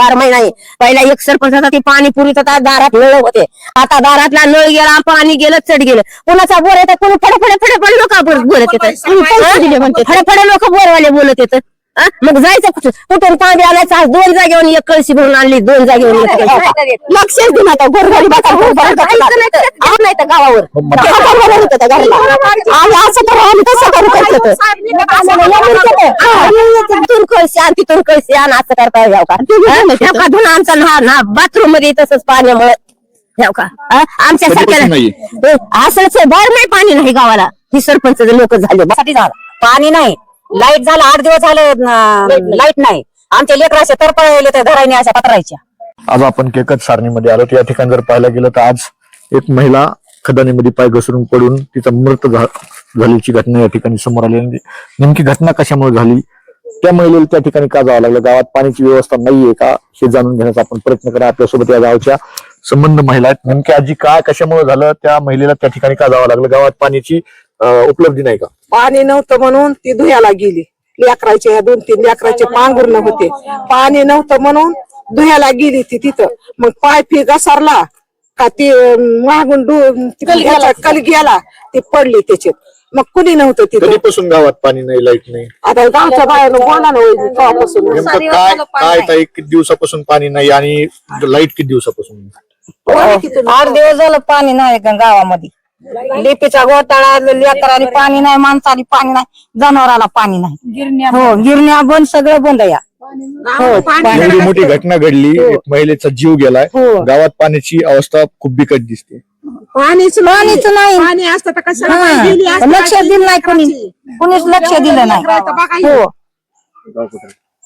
12 महिने पहिला एक सरपंच होता ते पाणी पुरीत होता दारात नळ होते आता दारातला नळ गेला पाणी गेलं चढ गेलं कुणाचा बोर येतात कोणी फडफड लोक बोलत येतात फडफड लोक बोरवाले बोलत येतात मग जायचं कुठून तांबे आणायचं आज 2 जागेवर एक कळशी भरून आणली 2 जागेवर लक्षच देऊन आता गोरगरीब नाही तर गावावर असं करू आम्ही तसं करू तिथून कळशी आण तिथून कळशी आण असं करता याव का धुन आमचा ना बाथरूम मध्ये तसंच पाण्यामुळे याव का आमच्या सारख्याला असंच बार नाही पाणी नाही गावाला ही सरपंच लोक झाले पाणी नाही लाईट झालं 8 दिवस झालं लाईट नाही आमच्या लेकराच्या तरपळले तर घराने अशा पत्रायच्या आज आपण केकत सारणीमध्ये आलो या ठिकाणी जर पाहायला गेलं तर आज एक महिला खदानीमध्ये पाय घसरून पडून तिचा मृत झाल्याची घटना या ठिकाणी समोर आली नेमकी घटना कशामुळे झाली त्या महिलेला त्या ठिकाणी का जावं लागलं गावात पाण्याची व्यवस्था नाहीये का हे जाणून घेण्याचा आपण प्रयत्न करा आपल्यासोबत या गावच्या संबंध महिला आहेत नेमकी आजी काय कशामुळे झालं त्या महिलेला त्या ठिकाणी का जावं लागलं गावात पाण्याची उपलब्धी नाही का पाणी नव्हतं म्हणून ती धुयाला गेली लेकराचे 2-3 लेकराचे पांघरून होते पाणी नव्हतं म्हणून धुयाला गेली ती तिथं मग पाय फी घसरला का ती मागून कल गेला ती पडली त्याच्यात मग कुणी नव्हतं तिथं कधीपासून गावात पाणी नाही लाईट नाही आता गावच्या बाहेर बोला ना तेव्हापासून नेमकं काय किती दिवसापासून पाणी नाही आणि लाईट किती दिवसापासून 8 दिवस झालं पाणी नाही गावामध्ये लिपीचा घोटाळा लेकरांनी पाणी नाही माणसाने पाणी नाही जनावराला पाणी नाही हो गिरण्या बंद सगळं बंद या एवढी मोठी घटना घडली एक महिलेचा जीव गेलाय गावात पाण्याची अवस्था खूप बिकट दिसते पाणीच नाही पाणी असतं तर कशाला लक्ष दिलं नाही कुणीच लक्ष दिलं नाही हो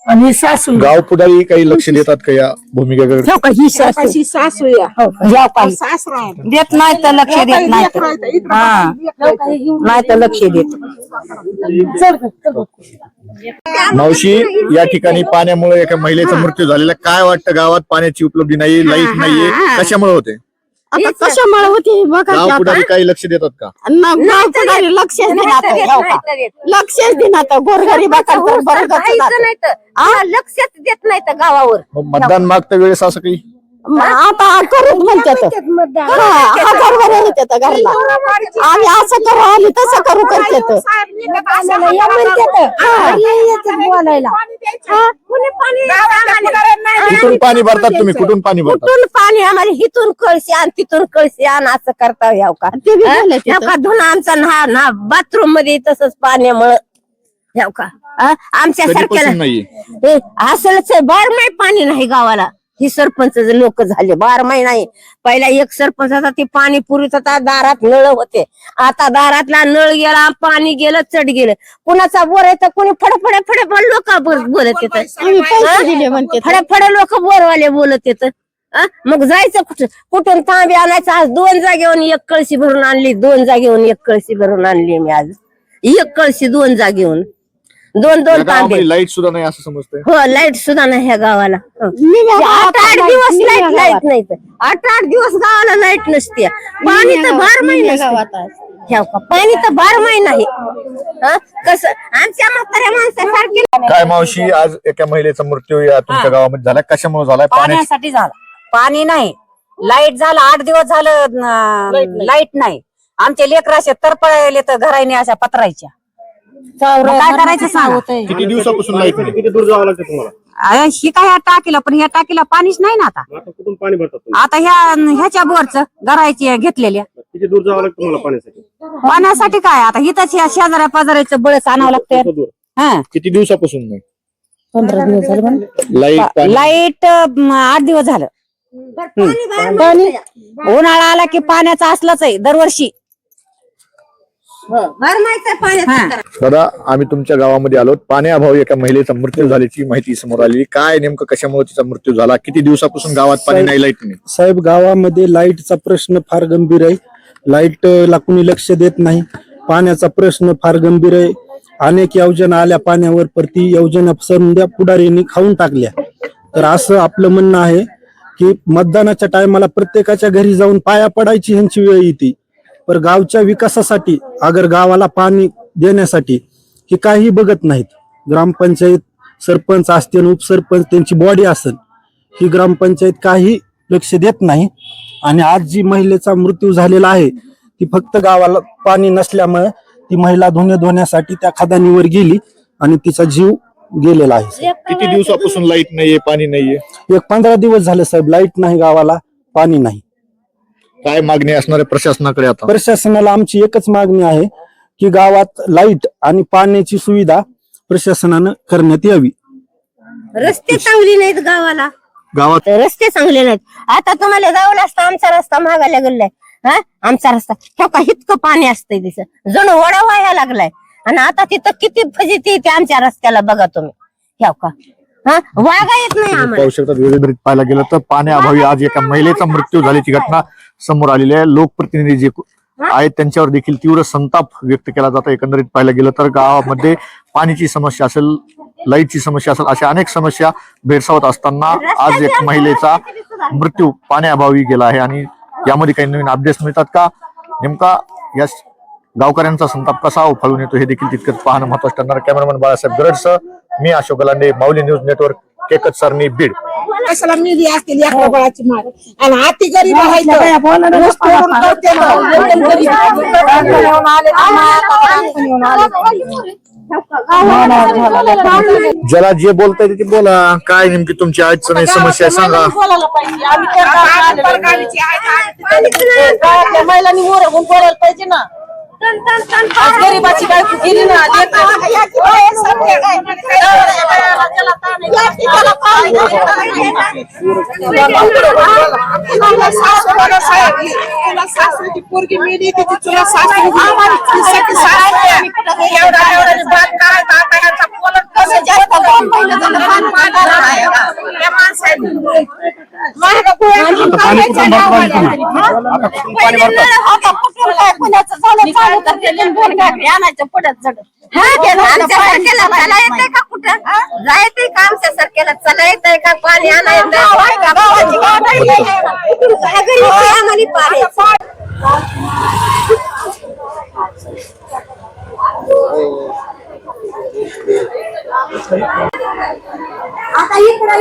आणि सासू गाव पुढारी काही लक्ष देतात का या भूमिकेकडे ही कशी सासू या सासरा देत नाही तर लक्ष देत नाही नाही तर लक्ष देत मावशी या ठिकाणी पाण्यामुळे एका महिलेचा मृत्यू झालेला काय वाटतं गावात पाण्याची उपलब्धी नाही लाईट नाहीये कशामुळे होते आता कशामुळे होती बघा गाव पुढारी काही लक्ष देतात का लक्षच देणार गोरगरीबाकडे लक्षच देत नाही तर गावावर मतदान मागत्या वेळेस असं काही आता करूच म्हणतात 1000 वर येतात घरला आम्ही असं करू आम्ही तसं करू करतात कुठून पाणी भरतात तुम्ही कुठून पाणी भरतात कुठून पाणी आम्हाला हिथून कळशी आण तिथून कळशी आण असं करता याव का धुन आमचा ना बाथरूम मध्ये तसंच पाण्यामुळे याव का आमच्या सारख्याला असंच 12 महिने पाणी नाही गावाला ही सरपंच लोक झाले 12 महिने पहिला एक सरपंच होता ते पाणी पुरीत होता दारात नळ होते आता दारातला नळ गेला पाणी गेलं चढ गेलं कुणाचा बोर येतं कोणी फडफड लोक बोलत येतात फडफड लोक बोरवाले बोलत येतात मग जायचं कुठून तांबे आणायचं आज 2 जागेवर एक कळशी भरून आणली 2 जागेवर एक कळशी भरून आणली मी आज एक कळशी 2 जागेवर 2 तांबे लाईट सुद्धा नाही असं समजतंय हो लाईट सुद्धा नाही ह्या गावाला 8 दिवस लाईट नाही 8 दिवस गावाला लाईट नसते पाणी तर 12 महिने पाणी तर 12 महिने आहे कसं आमच्या म्हाताऱ्या माणसासारखी काय मावशी आज एका महिलेचा मृत्यू या तुमच्या गावामध्ये झाला कशामुळे झालाय पाण्यासाठी झालं पाणी नाही लाईट झालं 8 दिवस झालं लाईट नाही आमच्या लेकराचे तरपळले तर घराने अशा पत्रायच्या काय करायचं सांगत किती दिवसापासून लाईट नाही किती दूर जावं लागतं तुम्हाला ही काय ह्या टाकीला पण ह्या टाकीला पाणीच नाही ना आता कुठून पाणी भरतात आता ह्याच्या बोरच घरायची घेतलेल्या किती दूर जावं लागतं तुम्हाला पाण्यासाठी पाण्यासाठी काय आता हिथंच ह्या शेजाऱ्या पाजाऱ्याचं बळच आणावं लागतं हा किती दिवसापासून नाही 15 दिवस झाले लाईट लाईट 8 दिवस झालं उन्हाळा आला की पाण्याचा असलाच आहे दरवर्षी दादा आम्ही तुमच्या गावामध्ये आलो पाण्याअभावी एका महिलेचा मृत्यू झाल्याची माहिती समोर आली काय नेमकं कशामुळे तिचा मृत्यू झाला किती दिवसापासून गावात पाणी नाही लाईट नाही साहेब गावामध्ये लाईटचा प्रश्न फार गंभीर आहे लाईटला कुणी लक्ष देत नाही पाण्याचा प्रश्न फार गंभीर आहे अनेक योजना आल्या पाण्यावर पर ती योजना समजा पुढाऱ्यांनी खाऊन टाकल्या तर असं आपलं म्हणणं आहे की मतदानाच्या टायमाला प्रत्येकाच्या घरी जाऊन पाया पडायची ह्यांची वेळ येते पर गावच्या विकासासाठी अगर गावाला पाणी देण्यासाठी हे काही बघत नाहीत ग्रामपंचायत सरपंच असतील उपसरपंच त्यांची बॉडी असेल ही ग्रामपंचायत काही लक्ष देत नाही. आणि आज जी महिलेचा मृत्यू झालेला आहे ती फक्त गावाला पाणी नसल्यामुळे ती महिला धुण्यासाठी त्या खदानीवर गेली आणि तिचा जीव गेलेला आहे. किती दिवसापासून लाईट नाहीये, पाणी नाहीये? एक 15 दिवस झाले साहेब, लाईट नाही गावाला, पाणी नाही. काय मागणी असणार आहे प्रशासनाकडे आता? प्रशासनाला आमची एकच मागणी आहे की गावात लाईट आणि पाण्याची सुविधा प्रशासनानं करण्यात यावी. रस्ते चांगले नाहीत गावाला, गावात रस्ते चांगले नाहीत. आता तुम्हाला जाऊन असता आमचा रस्ता मागायला गेलाय. हा, आमचा रस्ता ह्या का इतकं पाणी असतंय तिथं, जणू वडा व्हायला लागलाय. आणि आता तिथं किती फजिती येते आमच्या रस्त्याला, बघा तुम्ही. ह्या का वागा येत नाही आम्हाला. पाहू शकतात. वेळेवरीत पाहायला गेलं तर पाण्याअभावी आज एका महिलेचा मृत्यू झाल्याची घटना समोर आलेली आहे. लोकप्रतिनिधी जे आहेत त्यांच्यावर देखील तीव्र संताप व्यक्त केला जातो. एकंदरीत पाहायला गेलं तर गावामध्ये पाण्याची समस्या असेल, लाईटची समस्या असेल, अशा अनेक समस्या भेडसावत असताना आज एक महिलेचा मृत्यू पाण्याअभावी गेला आहे. आणि यामध्ये काही नवीन अपडेट्स मिळतात का, नेमका या गावकऱ्यांचा संताप कसा उफाळून येतो हे देखील तितकंच पाहणं महत्त्वाचं ठरणार. कॅमेरामन बाळासाहेब गरडसह मी अशोक गलांडे, माऊली न्यूज नेटवर्क, केकत सरणी, बीड. कशाला मिली असतील या प्रबळाची मार आणि अति गरीब आहे ऊस तोडून करते ना. ज्याला जे बोलता येते ते बोला. काय नेमकी तुमची अडचण आहे, समस्या आहे सांगा. बोलायला पाहिजे. आम्ही त्या गावाची गावातल्या महिलांनी मोरगून बोलायला पाहिजे ना. आज गरीबाची काय गेली ना. पोरगी मिली तिची तुला आणायचं पुढे चढ. आमच्या चला येतंय का कुठं जायचंय का? आमच्या सारख्याला चला येतंय का? पाणी आणा येतंय आम्हाला पाणी. आता इकडं